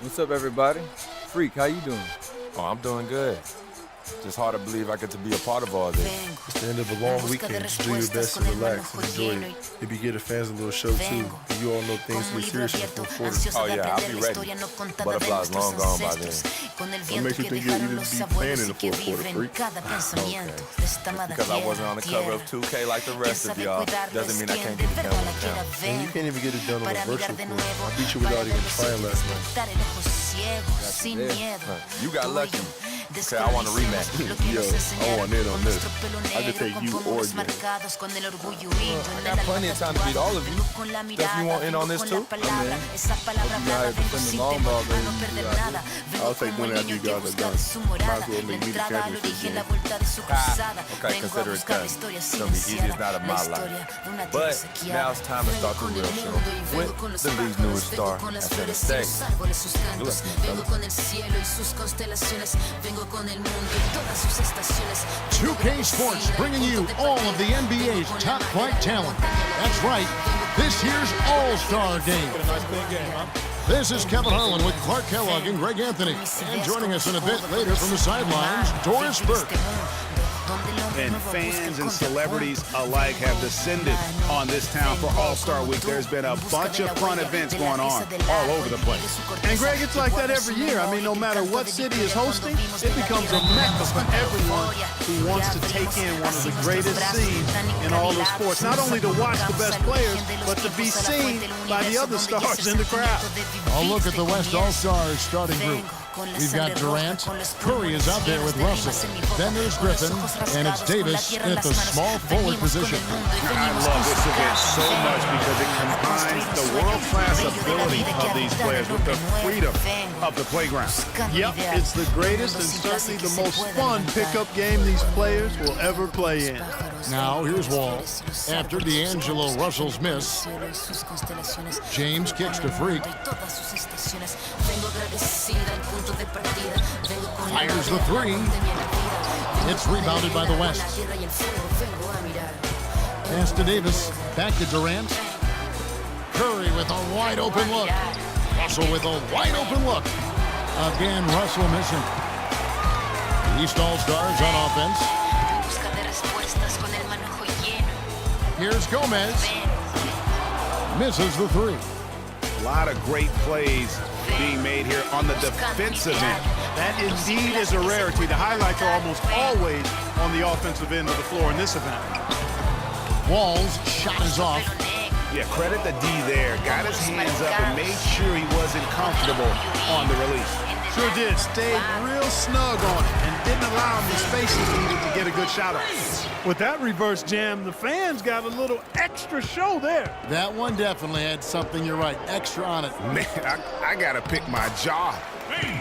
What's up, everybody? Freak, how you doing? Oh, I'm doing good. Just hard to believe I get to be a part of all this. It's the end of a long weekend. Just do your best to relax and enjoy it. Maybe give the fans a little show too. You all know things get serious in the fourth quarter. Oh yeah, I'll be ready. Butterflies long gone by then. What makes you think you'll even be playing in the fourth quarter, Freak? Okay. Because I wasn't on the cover of 2K like the rest of y'all, doesn't mean I can't get it done with them. And you can't even get it done on a virtual court. I beat you without even trying last night. You got lucky. Okay, I want a rematch. Yo, I want in on this. I could take you or you. I got plenty of time to beat all of you. Steph, you want in on this too? I'm in. Hope you know how to defend the long ball, baby. I'll take one after you guys are done. Might as well make me the championship game. Okay, consider it done. It's gonna be easiest night of my life. But now it's time to start the real show with the league's newest star at center stage. Good luck, fellas. 2K Sports bringing you all of the NBA's top flight talent. That's right, this year's all-star game. This is Kevin Harlan with Clark Kellogg and Greg Anthony. And joining us in a bit later from the sidelines, Doris Burke. And fans and celebrities alike have descended on this town for All-Star Week. There's been a bunch of fun events going on all over the place. And Greg, it's like that every year. I mean, no matter what city is hosting, it becomes a mecca for everyone who wants to take in one of the greatest scenes in all of sports. Not only to watch the best players, but to be seen by the other stars in the crowd. I'll look at the West All-Stars starting group. We've got Durant, Curry is out there with Russell, then there's Griffin, and it's Davis at the small forward position. I love this event so much because it combines the world-class ability of these players with the freedom of the playground. Yep, it's the greatest and certainly the most fun pickup game these players will ever play in. Now, here's Wall. After D'Angelo Russell's miss, James kicks to Freak. Fires the three. It's rebounded by the West. Pass to Davis. Back to Durant. Curry with a wide open look. Russell with a wide open look. Again, Russell missing. The East All-Stars on offense. Here's Gomez. Misses the three. A lot of great plays being made here on the defensive end. That indeed is a rarity. The highlights are almost always on the offensive end of the floor in this event. Wall's shot is off. Yeah, credit the D there. Got his hands up and made sure he wasn't comfortable on the release. Sure did. Stayed real snug on it and didn't allow him the space he needed to get a good shot off. With that reverse jam, the fans got a little extra show there. That one definitely had something, you're right, extra on it. Man, I got to pick my jaw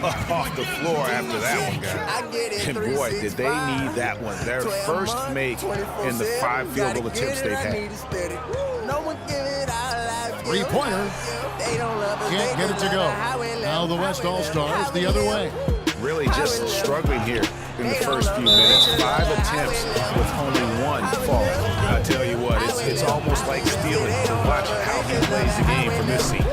off the floor after that one, guys. And boy, did they need that one. Their first make in the 5 field goal attempts they've had. Three-pointer. Can't get it to go. Now the West All-Stars the other way. Really just struggling here in the first few minutes. 5 attempts with only 1 fall. I tell you what, it's almost like stealing to watch how he plays the game from this seat.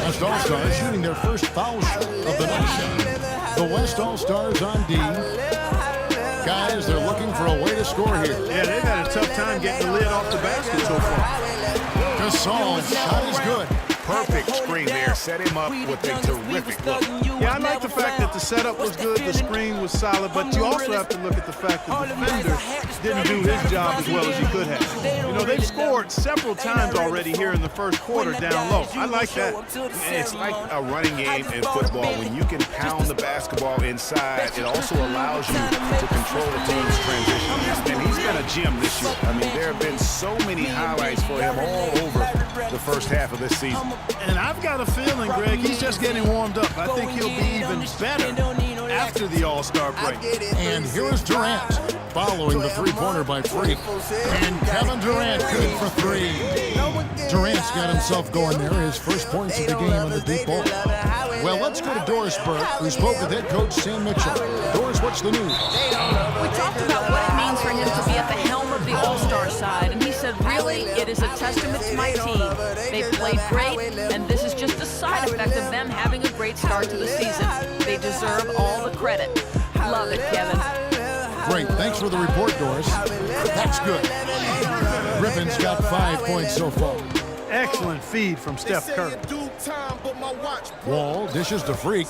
West All-Stars shooting their first foul shot of the night. The West All-Stars on D. Guys, they're looking for a way to score here. Yeah, they've had a tough time getting the lid off the basket so far. Gasol's shot is good. Perfect screen there. Set him up with a terrific look. Yeah, I like the fact that the setup was good, the screen was solid, but you also have to look at the fact that the defender didn't do his job as well as he could have. You know, they've scored several times already here in the first quarter down low. I like that. It's like a running game in football. When you can pound the basketball inside, it also allows you to control the team's transition. And he's been a gem this year. I mean, there have been so many highlights for him all over the first half of this season. And I've got a feeling, Greg, he's just getting warmed up. I think he'll be even better after the All-Star break. And here's Durant following the three-pointer by Freak. And Kevin Durant good for 3. Durant's got himself going there, his first points of the game on the deep ball. Well, let's go to Doris Burke, who spoke with head coach Sam Mitchell. Doris, what's the news? We talked about what it means for him to be at the helm of the All-Star side, and he said said, really, it is a testament to my team. They've played great, and this is just a side effect of them having a great start to the season. They deserve all the credit. Love it, Kevin. Great. Thanks for the report, Doris. That's good. Griffin's got 5 points so far. Excellent feed from Steph Curry. Wall dishes to Freak.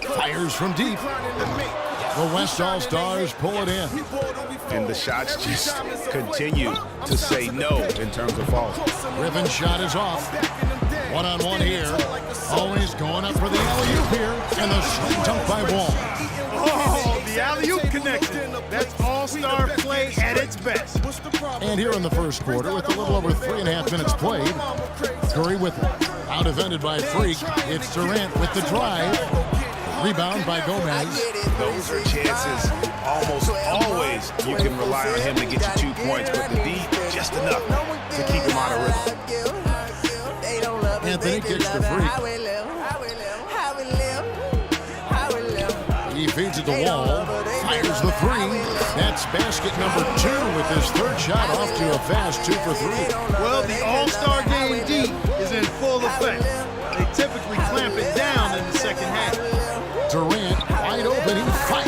Fires from deep. The West All-Stars pull it in. And the shots just continue to say no in terms of falls. Griffin's shot is off. One-on-one here. Always going up for the alley-oop here. And the shot dunked by Wall. Oh, the alley-oop connection. That's all-star play at its best. And here in the first quarter, with a little over 3.5 minutes played, Curry with it. Out-defended by Freak. It's Durant with the drive. Rebound by Gomez. Those are chances almost always you can rely on him to get you 2 points, but the D, just enough to keep him out of rhythm. Anthony kicks the Freak. He feeds it to Wall. Fires the three. That's basket number 2 with his third shot off to a fast 2 for 3. Well, the all-star game D is in full effect. They typically clamp it down in the second half. Durant wide open, he fires.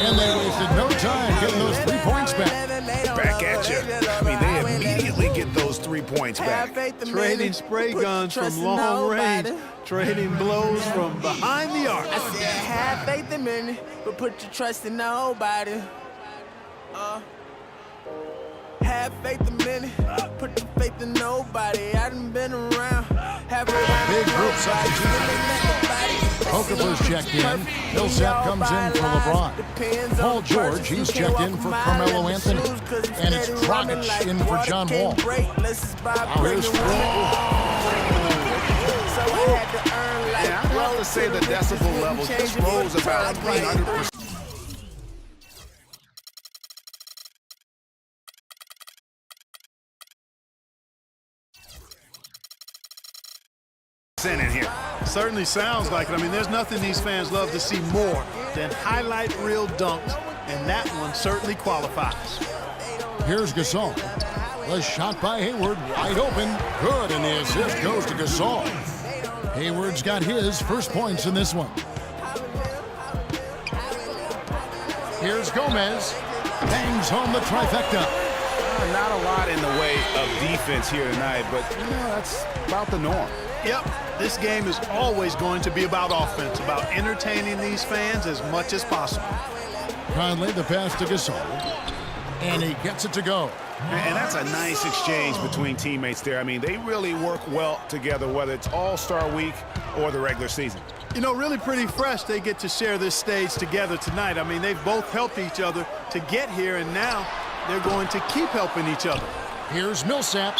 And they wasted no time getting those 3 points back. Back at you. I mean, they immediately get those 3 points back. Trading spray guns from long range. Trading blows from behind the arc. I said, have faith in me, but put your trust in nobody. Have faith in me, put your faith in nobody. I done been around. Big group substitution. Okafor's checked in. Millsap comes in for LeBron. Paul George, he's checked in for Carmelo Anthony. And it's Dragic in for John Wall. Now here's Yeah, I have to say the decibel level just rose about 300%. In here. Certainly sounds like it. I mean, there's nothing these fans love to see more than highlight reel dunks, and that one certainly qualifies. Here's Gasol. The shot by Hayward, wide open. Good, and the assist goes to Gasol. Hayward's got his first points in this one. Here's Gomez. Bangs home the trifecta. Not a lot in the way of defense here tonight, but that's about the norm. Yep, this game is always going to be about offense, about entertaining these fans as much as possible. Conley, the pass to Gasol. And he gets it to go. And that's a nice exchange between teammates there. I mean, they really work well together, whether it's All-Star Week or the regular season. You know, really pretty fresh they get to share this stage together tonight. I mean, they've both helped each other to get here, and now they're going to keep helping each other. Here's Millsap.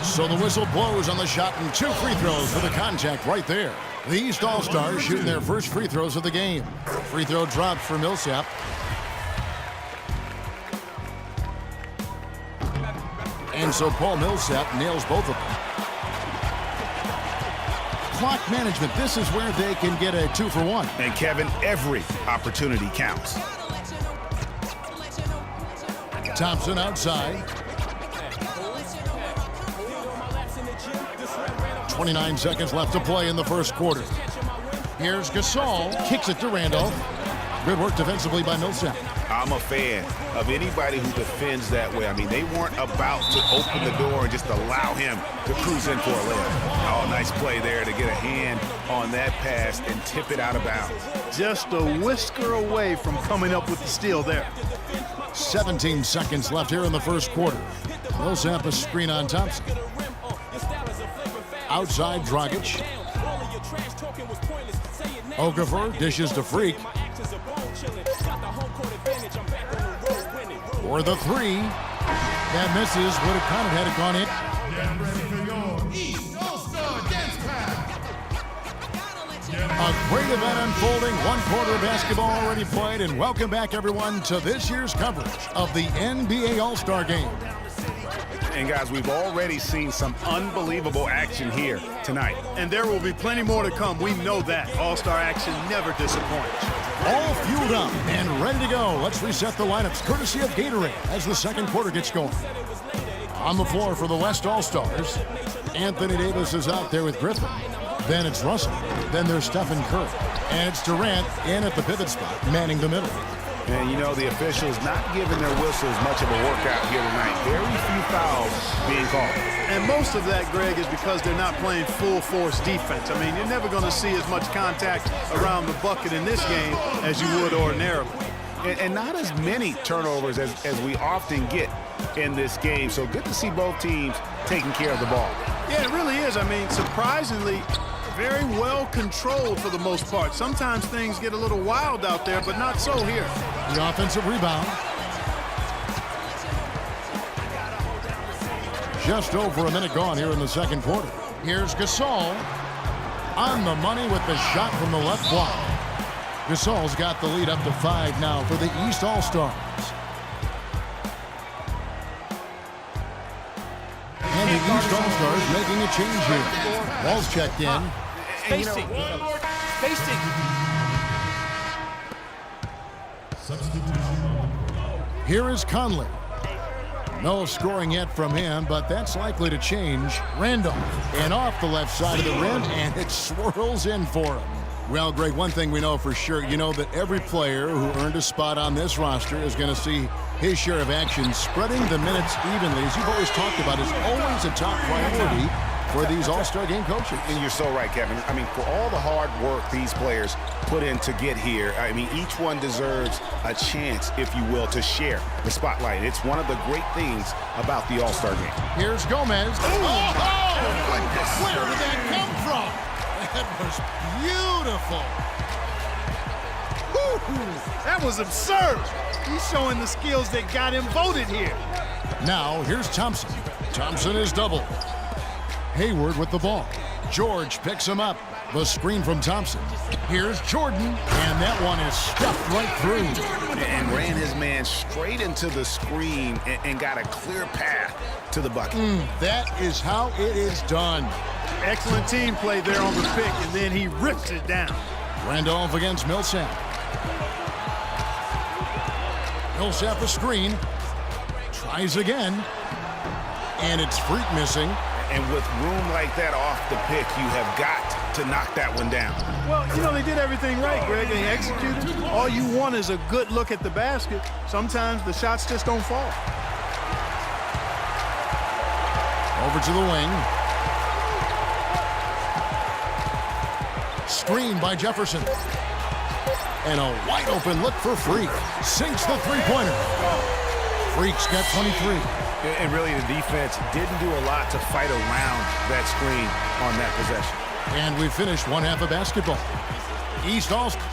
So the whistle blows on the shot, and 2 free throws for the contact right there. The East All-Stars shooting their first free throws of the game. Free throw dropped for Millsap. And so Paul Millsap nails both of them. Clock management, this is where they can get a 2 for 1. And Kevin, every opportunity counts. Thompson outside. 29 seconds left to play in the first quarter. Here's Gasol, kicks it to Randolph. Good work defensively by Millsap. I'm a fan of anybody who defends that way. I mean, they weren't about to open the door and just allow him to cruise in for a layup. Oh, nice play there to get a hand on that pass and tip it out of bounds. Just a whisker away from coming up with the steal there. 17 seconds left here in the first quarter. Millsap a screen on Thompson. Outside Dragic. Okafor dishes to Freak. For the 3. That misses. Would have kind of had it gone in. A great event unfolding. 1 quarter of basketball already played. And welcome back, everyone, to this year's coverage of the NBA All-Star Game. And guys, we've already seen some unbelievable action here tonight. And there will be plenty more to come. We know that. All-Star action never disappoints. All fueled up and ready to go. Let's reset the lineups courtesy of Gatorade as the second quarter gets going. On the floor for the West All-Stars, Anthony Davis is out there with Griffin. Then it's Russell. Then there's Stephen Curry. And it's Durant in at the pivot spot, manning the middle. And you know, the officials not giving their whistles much of a workout here tonight. Very few fouls being called. And most of that, Greg, is because they're not playing full-force defense. I mean, you're never going to see as much contact around the bucket in this game as you would ordinarily. And not as many turnovers as we often get in this game. So good to see both teams taking care of the ball. Yeah, it really is. I mean, surprisingly, very well controlled for the most part. Sometimes things get a little wild out there, but not so here. The offensive rebound. Just over a minute gone here in the second quarter. Here's Gasol on the money with the shot from the left block. Gasol's got the lead up to 5 now for the East All-Stars. And the East All-Stars making a change here. Wall's checked in. Spacing. Spacing. Here is Conley. No scoring yet from him, but that's likely to change. Randolph, and off the left side of the rim, and it swirls in for him. Well, Greg, one thing we know for sure, you know that every player who earned a spot on this roster is going to see his share of action. Spreading the minutes evenly, as you've always talked about, is always a top priority for these All-Star Game coaches. And you're so right, Kevin. I mean, for all the hard work these players put in to get here, I mean, each one deserves a chance, if you will, to share the spotlight. It's one of the great things about the All-Star Game. Here's Gomez. Oh, goodness. Where did that come from? That was beautiful. That was absurd. He's showing the skills that got him voted here. Now, here's Thompson. Thompson is doubled. Hayward with the ball. George picks him up. The screen from Thompson. Here's Jordan, and that one is stuffed right through. And ran his man straight into the screen and got a clear path to the bucket. That is how it is done. Excellent team play there on the pick, and then he rips it down. Randolph against Millsap. Millsap a screen. Tries again. And it's Freak missing. And with room like that off the pick, you have got to knock that one down. Well, you know, they did everything right, Greg. They executed. All you want is a good look at the basket. Sometimes the shots just don't fall. Over to the wing. Screen by Jefferson. And a wide open look for Freak. Sinks the three-pointer. Freak's got 23. And really, the defense didn't do a lot to fight around that screen on that possession. And we finished one half of basketball. East All-Stars.